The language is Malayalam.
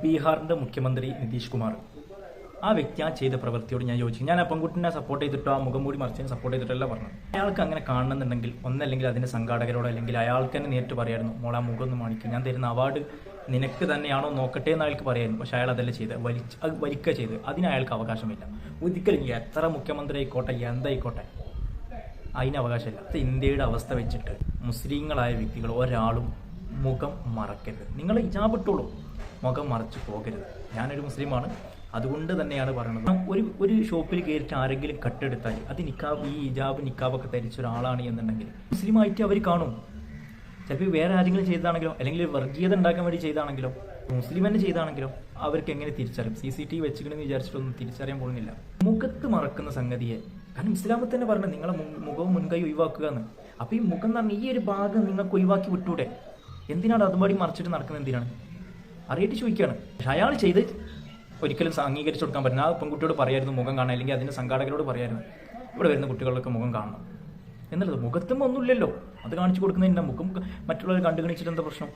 ബീഹാറിന്റെ മുഖ്യമന്ത്രി നിതീഷ് കുമാർ, ആ വ്യക്തി ആ ചെയ്ത പ്രവൃത്തിയോട് ഞാൻ യോജിക്കും. ഞാൻ ആ പെൺകുട്ടിനെ സപ്പോർട്ട് ചെയ്തിട്ടോ ആ മുഖം മൂടി മറിച്ചതിനെ സപ്പോർട്ട് ചെയ്തിട്ടല്ല പറഞ്ഞു. അയാൾക്ക് അങ്ങനെ കാണണമെന്നുണ്ടെങ്കിൽ ഒന്നല്ലെങ്കിൽ അതിന്റെ സംഘാടകരോടോ അല്ലെങ്കിൽ അയാൾക്ക് തന്നെ നേരിട്ട് പറയായിരുന്നു, മോളെ മുഖം ഒന്ന് മാണിക്കും, ഞാൻ തരുന്ന അവാർഡ് നിനക്ക് തന്നെയാണോ നോക്കട്ടെ എന്ന് അയാൾക്ക് പറയായിരുന്നു. പക്ഷെ അയാൾ അതല്ല ചെയ്ത് വലിക്കുക ചെയ്ത്. അതിന് അയാൾക്ക് അവകാശമില്ല. ഒരിക്കലും എത്ര മുഖ്യമന്ത്രി ആയിക്കോട്ടെ എന്തായിക്കോട്ടെ അതിന് അവകാശമില്ല. ഇന്ത്യയുടെ അവസ്ഥ വെച്ചിട്ട് മുസ്ലിങ്ങളായ വ്യക്തികൾ ഒരാളും മുഖം മറക്കരുത്. നിങ്ങൾ ഹിജാബ് മുഖം മറച്ചു പോകരുത്. ഞാനൊരു മുസ്ലിമാണ്, അതുകൊണ്ട് തന്നെയാണ് പറയുന്നത്. ഒരു ഷോപ്പിൽ കയറിയിട്ട് ആരെങ്കിലും കട്ടെടുത്താൽ അത് ഈ ഹിജാബ് നിക്കാബൊക്കെ ധരിച്ച ഒരാളാണ് എന്നുണ്ടെങ്കിൽ മുസ്ലിമായിട്ട് അവർ കാണും. ചിലപ്പോൾ വേറെ ആരെങ്കിലും ചെയ്താണെങ്കിലോ അല്ലെങ്കിൽ വർഗീയത ഉണ്ടാക്കാൻ വേണ്ടി ചെയ്താണെങ്കിലോ മുസ്ലിം തന്നെ ചെയ്താണെങ്കിലോ അവർക്ക് എങ്ങനെ തിരിച്ചറിയും? CCTV വെച്ചിട്ടുണ്ടെന്ന് വിചാരിച്ചിട്ടൊന്നും തിരിച്ചറിയാൻ പോകുന്നില്ല. മുഖത്ത് മറക്കുന്ന സംഗതിയെ, കാരണം ഇസ്ലാമിൽ തന്നെ പറഞ്ഞു നിങ്ങളെ മുഖവും മുൻകൈ ഒഴിവാക്കുക എന്ന്. അപ്പൊ ഈ മുഖം എന്ന് പറഞ്ഞാൽ ഈ ഒരു ഭാഗം നിങ്ങൾക്ക് ഒഴിവാക്കി വിട്ടൂടെ? എന്തിനാണ് അതുപാടി മറച്ചിട്ട് നടക്കുന്നത്? എന്തിനാണ് അറിയിട്ട് ചോദിക്കുകയാണ്. പക്ഷെ അയാൾ ചെയ്ത് ഒരിക്കലും അംഗീകരിച്ചു കൊടുക്കാൻ പറ്റില്ല. ആ പെൺകുട്ടിയോട് പറയായിരുന്നു മുഖം കാണാൻ, അല്ലെങ്കിൽ അതിന്റെ സംഘാടകരോട് പറയായിരുന്നു ഇവിടെ വരുന്ന കുട്ടികളുടെ മുഖം കാണണം എന്നുള്ളത്. മുഖത്തും ഒന്നുമില്ലല്ലോ, അത് കാണിച്ചു കൊടുക്കുന്നതിന്റെ മുഖം മറ്റുള്ളവർ കണ്ടു കാണിച്ചിട്ട് എന്താ പ്രശ്നം?